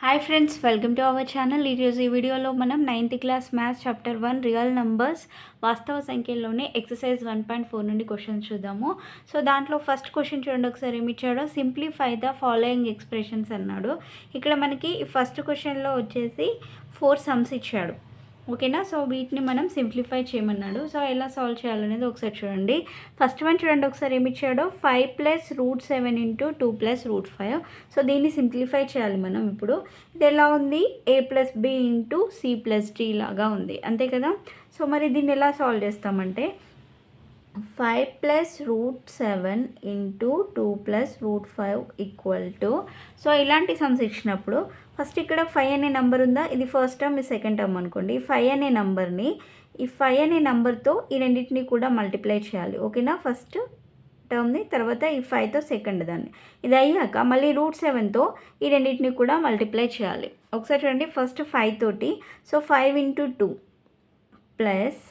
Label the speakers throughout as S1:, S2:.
S1: Hi friends, welcome to our channel. ఈరోజు ఈ వీడియోలో మనం 9th class maths chapter 1 real numbers వాస్తవ సంఖ్యల్లోనే ఎక్సర్సైజ్ 1.4 నుండి క్వశ్చన్స్ చూద్దాము. సో దాంట్లో ఫస్ట్ క్వశ్చన్ చూడండి ఒకసారి. ఏమి ఇచ్చాడో, సింప్లిఫై ద ఫాలోయింగ్ ఎక్స్ప్రెషన్స్ అన్నాడు. ఇక్కడ మనకి ఫస్ట్ క్వశ్చన్లో వచ్చేసి 4 సమ్స్ ఇచ్చాడు. ఓకేనా. సో వీటిని మనం సింప్లిఫై చేయమన్నాడు. సో ఎలా సాల్వ్ చేయాలనేది ఒకసారి చూడండి. ఫస్ట్ వన్ చూడండి ఒకసారి. ఏమి ఇచ్చాడో 5 + √7 × 2 + √5. సో దీన్ని సింప్లిఫై చేయాలి మనం. ఇప్పుడు ఇది ఎలా ఉంది, a + b × c + d లాగా ఉంది, అంతే కదా. సో మరి దీన్ని ఎలా సాల్వ్ చేస్తామంటే 5 + √7 × 2 + √5 సో ఇలాంటి సమ్స్ ఇచ్చినప్పుడు ఫస్ట్ ఇక్కడ 5 అనే నెంబర్ ఉందా, ఇది ఫస్ట్ టర్మ్, ఇది సెకండ్ టర్మ్ అనుకోండి. 5 అనే నెంబర్ని ఈ 5 అనే నెంబర్తో ఈ రెండింటిని కూడా మల్టిప్లై చేయాలి. ఓకేనా. ఫస్ట్ టర్మ్ని, తర్వాత ఈ 5తో సెకండ్ దాన్ని. ఇది అయ్యాక మళ్ళీ √7తో ఈ రెండింటిని కూడా మల్టిప్లై చేయాలి. ఒకసారి చూడండి. ఫస్ట్ 5 తోటి, so 5 × 2 plus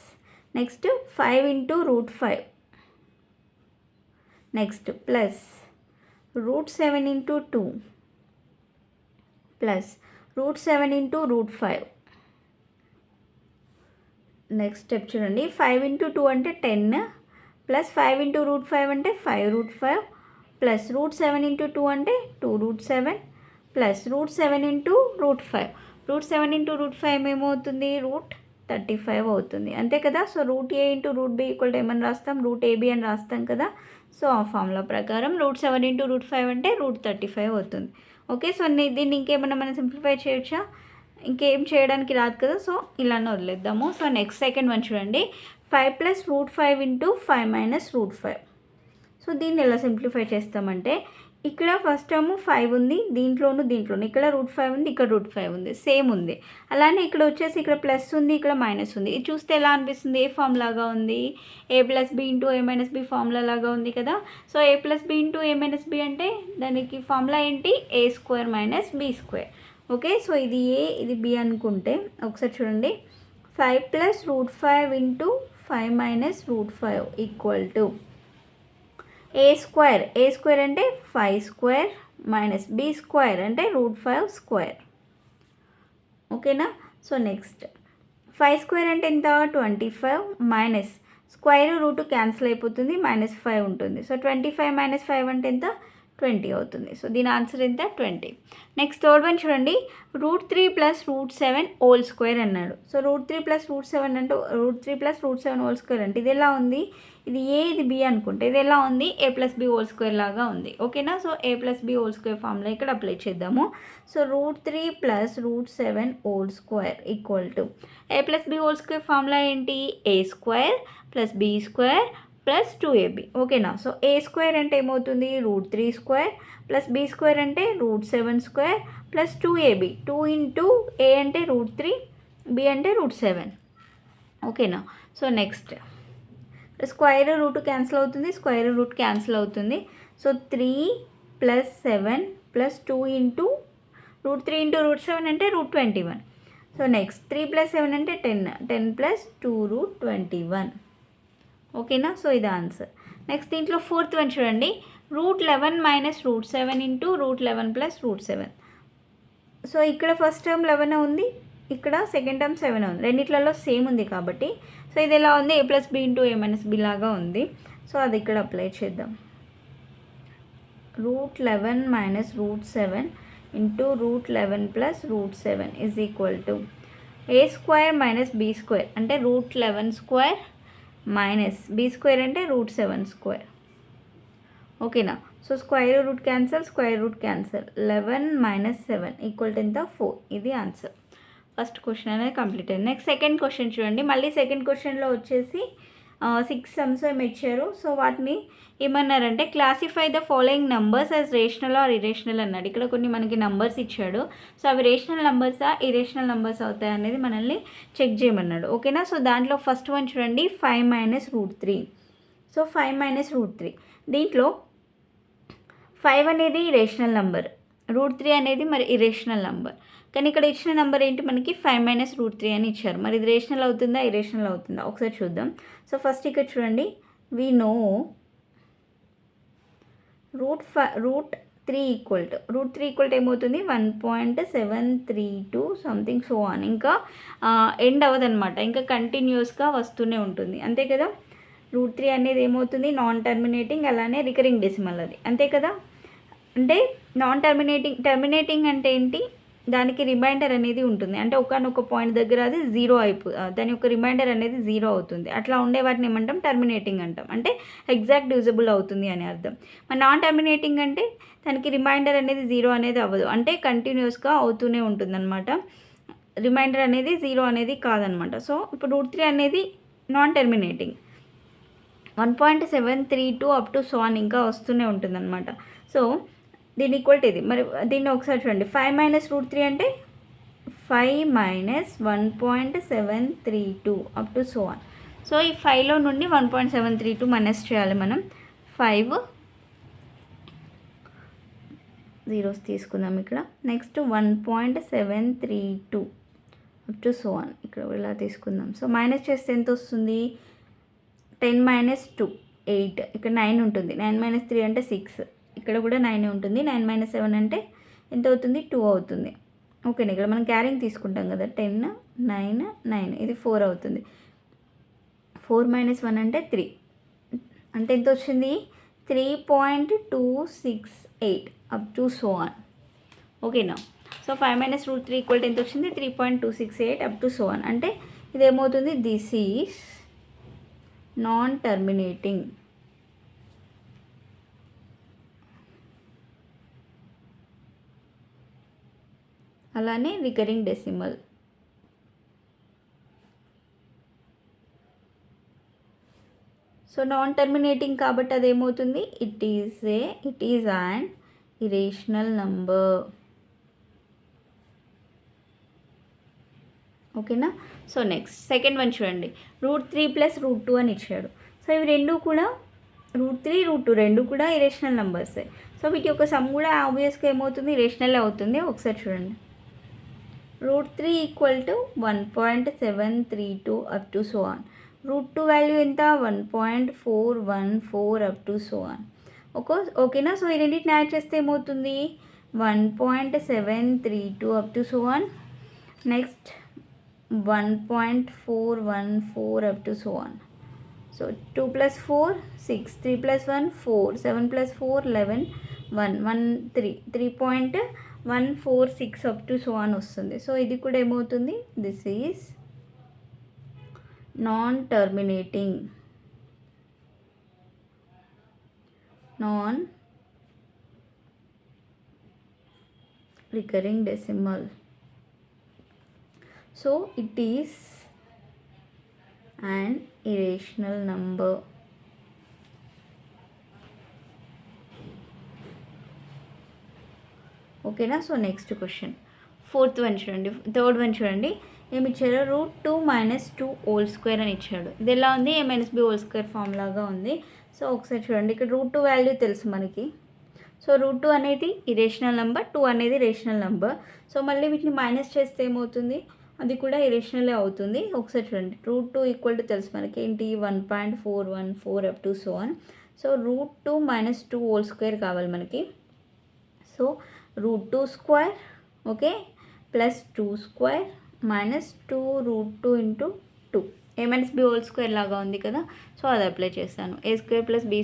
S1: next 5 × √5 next plus √7 × 2 plus √7 × √5. Next step చూడండి. 5 × 2 అంటే 10 ప్లస్ 5 × √5 అంటే 5√5 ప్లస్ √7 × 2 అంటే 2√7 ప్లస్ √7 × √5. √7 × √5 ఏమవుతుంది, √35 అవుతుంది, అంతే కదా. సో √a × √b ఏమని రాస్తాం, √ab అని రాస్తాం కదా. సో ఆ ఫార్ములా ప్రకారం √7 × √5 అంటే √35 అవుతుంది. ఓకే. సో దీన్ని ఇంకేమన్నా మనం సింప్లిఫై చేయొచ్చా, ఇంకేం చేయడానికి రాదు కదా. సో ఇలానే వదిలేద్దాము. సో నెక్స్ట్ సెకండ్ వన్ చూడండి. 5 + √5 × 5 - √5. సో దీన్ని ఎలా సింప్లిఫై చేస్తామంటే, ఇక్కడ ఫస్ట్ టర్మ్ 5 ఉంది, దీంట్లోను ఇక్కడ √5 ఉంది, ఇక్కడ √5 ఉంది, సేమ్ ఉంది. అలానే ఇక్కడ వచ్చేసి ఇక్కడ ప్లస్ ఉంది, ఇక్కడ మైనస్ ఉంది. ఇది చూస్తే ఎలా అనిపిస్తుంది, ఏ ఫామ్ లాగా ఉంది, a + b × a - b formula లాగా ఉంది కదా. So a + b × a - b అంటే దానికి ఫార్ములా ఏంటి, a² - b². ఓకే. సో ఇది a, ఇది b అనుకుంటే ఒకసారి చూడండి. 5 + √5 × 5 - √5 a² అంటే 5² - b² అంటే √5². ఓకేనా. సో నెక్స్ట్ 5² అంటే ఎంత, 25 మైనస్ స్క్వేర్ రూట్ క్యాన్సిల్ అయిపోతుంది, -5 ఉంటుంది. సో 25 - 5 అంటే ఎంత, 20 అవుతుంది. సో దీని ఆన్సర్ ఎంత, 20. నెక్స్ట్ థర్డ్ వన్ చూడండి. √3 + √7 అన్నాడు. సో √3 + √7 అంటే √3 + √7 అంటే ఇది ఎలా ఉంది, ఇది a, ఇది b అనుకుంటే ఇది ఎలా ఉంది, a + b² లాగా ఉంది. ఓకేనా. సో a + b² ఫార్ములా ఇక్కడ అప్లై చేద్దాము. సో √3 + √7 a + b² ఫార్ములా ఏంటి, a² + b² + 2ab. ఓకేనా. సో a² అంటే ఏమవుతుంది, √3² + b² అంటే √7² + 2ab. 2 × a అంటే √3, b అంటే √7. ఓకేనా. So next square root cancel అవుతుంది, స్క్వేర్ రూట్ క్యాన్సిల్ అవుతుంది. సో 3 + 7 + 2 × √3 × √7 అంటే √21. సో నెక్స్ట్ 3 + 7 అంటే 10, 10 + 2 √21. ఓకేనా. సో ఇది ఆన్సర్. నెక్స్ట్ దీంట్లో ఫోర్త్ వన్ చూడండి. √11 - √7 × √11 + √7. సో ఇక్కడ ఫస్ట్ టర్మ్ 11 ఉంది, ఇక్కడ సెకండ్ టర్మ్ 7 ఉంది, రెండిట్లలో సేమ్ ఉంది కాబట్టి సో ఇది ఎలా ఉంది, a + b × a - b లాగా ఉంది. సో అది ఇక్కడ అప్లై చేద్దాం. √11 - √7 × √11 + √7 a² - b² అంటే √11² - b² అంటే √7². ఓకేనా. So square root cancel, square root cancel. 11 - 7 ఎంత, 4. ఇది ఆన్సర్. ఫస్ట్ క్వశ్చన్ అనేది కంప్లీట్ అయింది. నెక్స్ట్ సెకండ్ క్వశ్చన్ చూడండి. మళ్ళీ సెకండ్ క్వశ్చన్లో వచ్చేసి 6 సమ్స్ ఏమి ఇచ్చారు. సో వాటిని ఏమన్నారంటే, classify the following numbers as rational or irrational అన్నాడు. ఇక్కడ కొన్ని మనకి నంబర్స్ ఇచ్చాడు. సో అవి రేషనల్ నంబర్సా, ఇరేషనల్ నంబర్స్ అవుతాయి అనేది మనల్ని చెక్ చేయమన్నాడు. ఓకేనా. సో దాంట్లో ఫస్ట్ వన్ చూడండి. 5 - √3. సో 5 - √3 దీంట్లో 5 అనేది రేషనల్ నెంబర్, √3 అనేది మరి ఇరేషనల్ నెంబర్. కానీ ఇక్కడ ఇచ్చిన నెంబర్ ఏంటి, మనకి 5 - √3 అని ఇచ్చారు. మరి ఇది రేషనల్ అవుతుందా, ఇరేషనల్ అవుతుందా ఒకసారి చూద్దాం. సో ఫస్ట్ ఇక్కడ చూడండి. వి నో √3 √3 ఈక్వల్ టు ఏమవుతుంది 1.732 సంథింగ్ సో ఆన్. ఇంకా ఎండ్ అవ్వదన్నమాట, ఇంకా కంటిన్యూస్గా వస్తూనే ఉంటుంది, అంతే కదా. √3 అనేది ఏమవుతుంది నాన్ టర్మినేటింగ్, అలానే రికరింగ్ డెసిమల్ అది, అంతే కదా. అంటే నాన్ టర్మినేటింగ్ అంటే ఏంటి, దానికి రిమైండర్ అనేది ఉంటుంది, అంటే ఒకనొక పాయింట్ దగ్గర అది జీరో దాని యొక్క రిమైండర్ అనేది జీరో అవుతుంది. అట్లా ఉండే వాటిని ఏమంటాం టర్మినేటింగ్ అంటాం, అంటే ఎగ్జాక్ట్ డివిజిబుల్ అవుతుంది అని అర్థం. మరి నాన్ టర్మినేటింగ్ అంటే దానికి రిమైండర్ అనేది జీరో అనేది అవ్వదు, అంటే కంటిన్యూస్గా అవుతూనే ఉంటుంది అనమాట, రిమైండర్ అనేది జీరో అనేది కాదనమాట. సో ఇప్పుడు √3 అనేది non terminating, 1.732 up to so on ఇంకా వస్తూనే ఉంటుంది అనమాట. సో దీని ఈక్వల్ టు ఇది. మరి దీన్ని ఒకసారి చూడండి, 5 - √3 అంటే 5 - 1.732 up to so on. So ఈ 5లో నుండి 1.732 మైనస్ చేయాలి మనం. 5 జీరోస్ తీసుకుందాం ఇక్కడ. Next 1.732 up to so on, ఇక్కడ ఇలా తీసుకుందాం. సో మైనస్ చేస్తే ఎంత వస్తుంది, 10 - 2 8, ఇక్కడ 9 ఉంటుంది, 9 - 3 అంటే 6, ఇక్కడ కూడా 9 ఉంటుంది, 9 - 7 అంటే ఎంత అవుతుంది 2 అవుతుంది. ఓకేనా, ఇక్కడ మనం క్యారింగ్ తీసుకుంటాం కదా, 10 9 9, ఇది 4 అవుతుంది. 4 - 1 అంటే 3, అంటే ఎంత వచ్చింది 3.268 అప్ టు సో ఆన్. ఓకేనా, సో 5 - √3 ఈక్వల్ టు ఎంత వచ్చింది 3.268 అప్ టు సో ఆన్. అంటే ఇది ఏమవుతుంది, దిస్ ఈజ్ నాన్ టర్మినేటింగ్, అలానే recurring decimal. So non terminating కాబట్టి అదేమవుతుంది, it is an irrational number. ఓకేనా. సో నెక్స్ట్ సెకండ్ వన్ చూడండి, √3 + √2 అని ఇచ్చాడు. సో ఇవి రెండు కూడా √3 √2 రెండు కూడా ఇరేషనల్ నెంబర్సే. సో వీటి యొక్క సమ్ కూడా ఆబ్వియస్గా ఏమవుతుంది ఇరేషనల్ అవుతుంది. ఒకసారి చూడండి, √3 equal to 1.732 up to so on. √2 value ఎంత 1.414 అప్ టు సో ఆన్. ఓకేనా. సో ఈ రెండింటిని యాడ్ చేస్తే ఏమవుతుంది 1.732 up to so on, next 1.414 up to so on. So 2 + 4 6, 3 + 1 4, 7 + 4 11, 1 1 3, 3.146 up to so on వస్తుంది. సో ఇది కూడా ఏమవుతుంది, this is non terminating, non recurring decimal. So it is an irrational number. ఓకేనా. So next question, fourth one చూడండి, third one చూడండి, ఏమి ఇచ్చారు √2 - 2 whole square అని ఇచ్చాడు. ఇది ఎలా ఉంది, a - b whole square form లాగా ఉంది. సో ఒకసారి చూడండి, ఇక్కడ √2 వాల్యూ తెలుసు మనకి. సో √2 అనేది ఇరేషనల్ నెంబర్, 2 అనేది రేషనల్ నెంబర్. సో మళ్ళీ వీటిని మైనస్ చేస్తే ఏమవుతుంది, అది కూడా ఇరేషనలే అవుతుంది. ఒకసారి చూడండి, √2 ఈక్వల్ టు తెలుసు మనకి ఏంటి 1.414 up to so on. So √2 - 2 whole square కావాలి మనకి. So √2 square okay plus 2 square minus 2 √2 into 2, a - b whole square లాగా ఉంది కదా. సో అది అప్లై చేస్తాను, a² + b²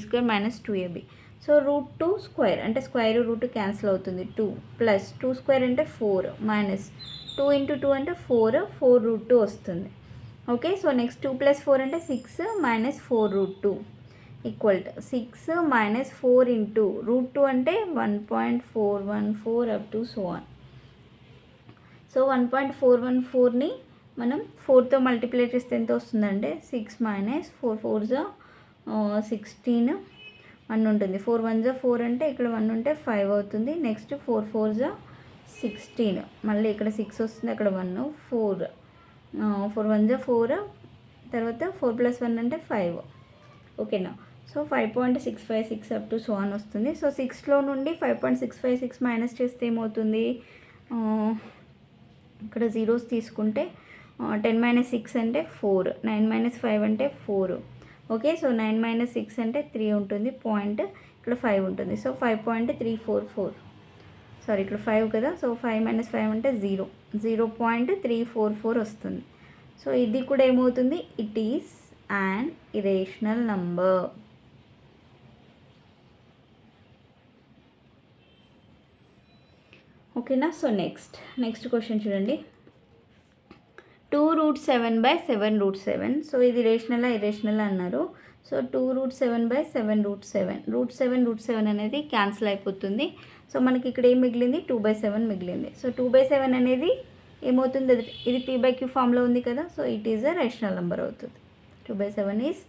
S1: - 2ab. So √2 square అంటే స్క్వేర్ రూట్ క్యాన్సిల్ అవుతుంది, 2 ప్లస్ 2 స్క్వేర్ అంటే 4 మైనస్ 2 ఇంటూ 2 అంటే 4 √2 వస్తుంది. ఓకే. సో నెక్స్ట్ 2 + 4 అంటే 6 minus 4 √2 equal to 6 minus 4 into √2 అంటే 1.414 up to so on. So 1.414ని మనం 4తో మల్టిప్లై చేస్తే ఎంత వస్తుందంటే 6 మైనస్ 4 4 16 1 ఉంటుంది, 4 1 4 అంటే ఇక్కడ 1 ఉంటే 5 అవుతుంది. నెక్స్ట్ 4 4 16, మళ్ళీ ఇక్కడ 6 వస్తుంది, అక్కడ 1 4 4 1 4, తర్వాత 4 + 1 అంటే 5. ఓకేనా. So 5.656 up to so on వస్తుంది. సో 6లో నుండి 5.656 మైనస్ చేస్తే ఏమవుతుంది, ఇక్కడ జీరోస్ తీసుకుంటే 10 - 6 అంటే 4, 9 - 5 అంటే 4. ఓకే. సో 9 - 6 అంటే 3 ఉంటుంది పాయింట్. ఇక్కడ 5 ఉంటుంది. సో 5.344, సారీ ఇక్కడ 5 కదా, సో 5 - 5 అంటే 0.344 వస్తుంది. సో ఇది కూడా ఏమవుతుంది, it is an irrational number. ఓకేనా. సో నెక్స్ట్ క్వశ్చన్ చూడండి. 2√7/7√7. సో ఇది రేషనలా ఇరేషనల్ అన్నారు. సో 2√7/7√7. √7 అనేది క్యాన్సిల్ అయిపోతుంది. సో మనకి ఇక్కడ ఏం మిగిలింది, 2/7 మిగిలింది. సో 2/7 అనేది ఏమవుతుంది, ఇది p/q ఫామ్లో ఉంది కదా, so it is a rational number అవుతుంది. 2/7 is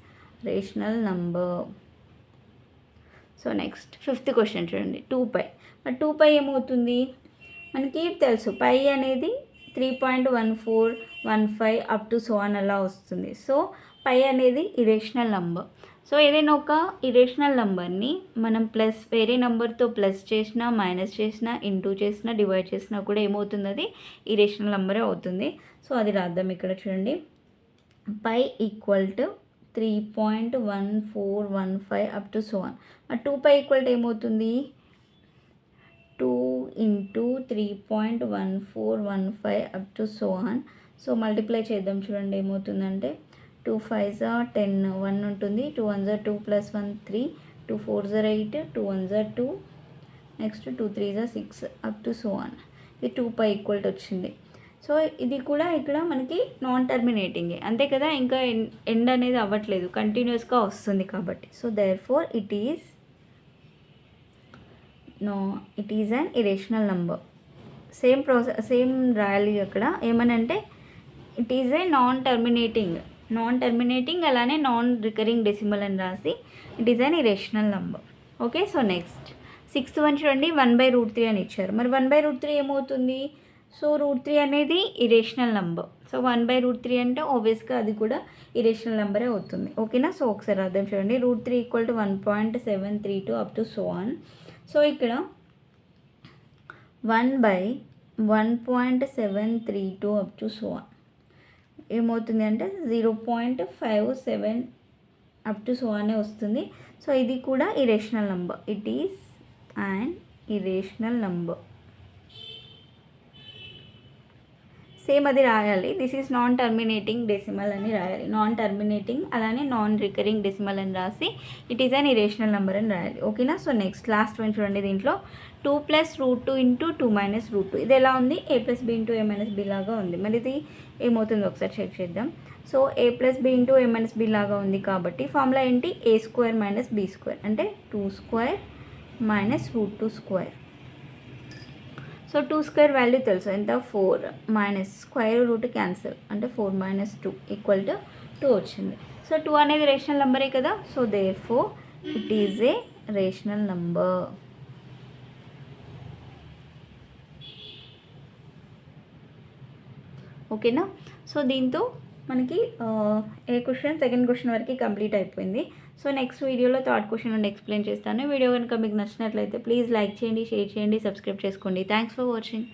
S1: rational number. So next 5th question చూడండి. 2π. మరి 2π ఏమవుతుంది, మనకి తెలుసు పై అనేది 3.1415 అప్ టు సో ఆన్ అలా వస్తుంది. సో పై అనేది ఇరేషనల్ నంబర్. సో ఏదైనా ఒక ఇరేషనల్ నెంబర్ని మనం వేరే నెంబర్తో ప్లస్ చేసినా, మైనస్ చేసినా, ఇంటూ చేసినా, డివైడ్ చేసినా కూడా ఏమవుతుంది, అది ఇరేషనల్ నెంబరే అవుతుంది. సో అది రాద్దాం ఇక్కడ చూడండి. Pi equal to 3.1415 up to so on. 2π equal to ఏమవుతుంది, 2 × 3.1415 up to so on. So multiply చేద్దాం చూడండి, ఏమవుతుందంటే 2 5s are 10, 1 ఉంటుంది, 2 1s are 2 + 1 3, 2 4s are 8, 2 1s are 2, next 2 3s are 6 up to so on. ఇది 2π ఈక్వల్ టు వచ్చింది. So ఇది కూడా ఇక్కడ మనకి నాన్ టర్మినేటింగే అంతే కదా, ఇంకా ఎండ్ అనేది అవ్వట్లేదు, కంటిన్యూస్గా వస్తుంది కాబట్టి. So therefore it is an irrational number. Same రాయాలి అక్కడ. ఏమనంటే it is a non terminating అలానే నాన్ రికరింగ్ డెసిమల్ అని రాసి it is an irrational number. Okay. So next 6th one చూడండి. 1/√3 అని ఇచ్చారు. మరి 1/√3 ఏమవుతుంది, సో √3 అనేది ఇరేషనల్ నంబర్. సో 1/√3 అంటే ఆబ్వియస్గా అది కూడా ఇరేషనల్ నెంబరే అవుతుంది. ఓకేనా. సో ఒకసారి అర్థం చూడండి. √3 = 1.732 up to so on. So ఇక్కడ 1/1.732 అప్ టు సో ఆన్ ఏమవుతుంది అంటే 0.57 అప్ టు సో ఆనే వస్తుంది. సో ఇది కూడా irrational number. It is and irrational number. Same అది రాయాలి. This is non terminating decimal అని రాయాలి. నాన్ టర్మినేటింగ్ అలానే నాన్ రికరింగ్ డెసిమల్ అని రాసి it is an irrational number అని రాయాలి. ఓకేనా. సో నెక్స్ట్ లాస్ట్ వన్ చూడండి. దీంట్లో 2 + √2 × 2 - √2. ఇది ఎలా ఉంది, a + b × a - b లాగా ఉంది. మరి ఇది ఏమవుతుందో ఒకసారి చెక్ చేద్దాం. So a + b × a - b లాగా ఉంది కాబట్టి ఫార్ములా ఏంటి, a² - b² అంటే 2² - √2². సో 2² వాల్యూ తెలుసు ఎంత, 4 మైనస్ స్క్వేర్ రూట్ క్యాన్సిల్ అంటే 4 - 2 = 2 వచ్చింది. సో 2 అనేది రేషనల్ నెంబరే కదా. So therefore it is a rational number. ఓకేనా. సో దీంతో మనకి సెకండ్ క్వశ్చన్ వరకు కంప్లీట్ అయిపోయింది. సో నెక్స్ట్ వీడియోలో థర్డ్ క్వశ్చన్ నుండి ఎక్స్ప్లెయిన్ చేస్తాను. వీడియో కనుక మీకు నచ్చినట్లయితే ప్లీజ్ లైక్ చేయండి, షేర్ చేయండి, సబ్స్క్రైబ్ చేసుకోండి. Thanks for watching.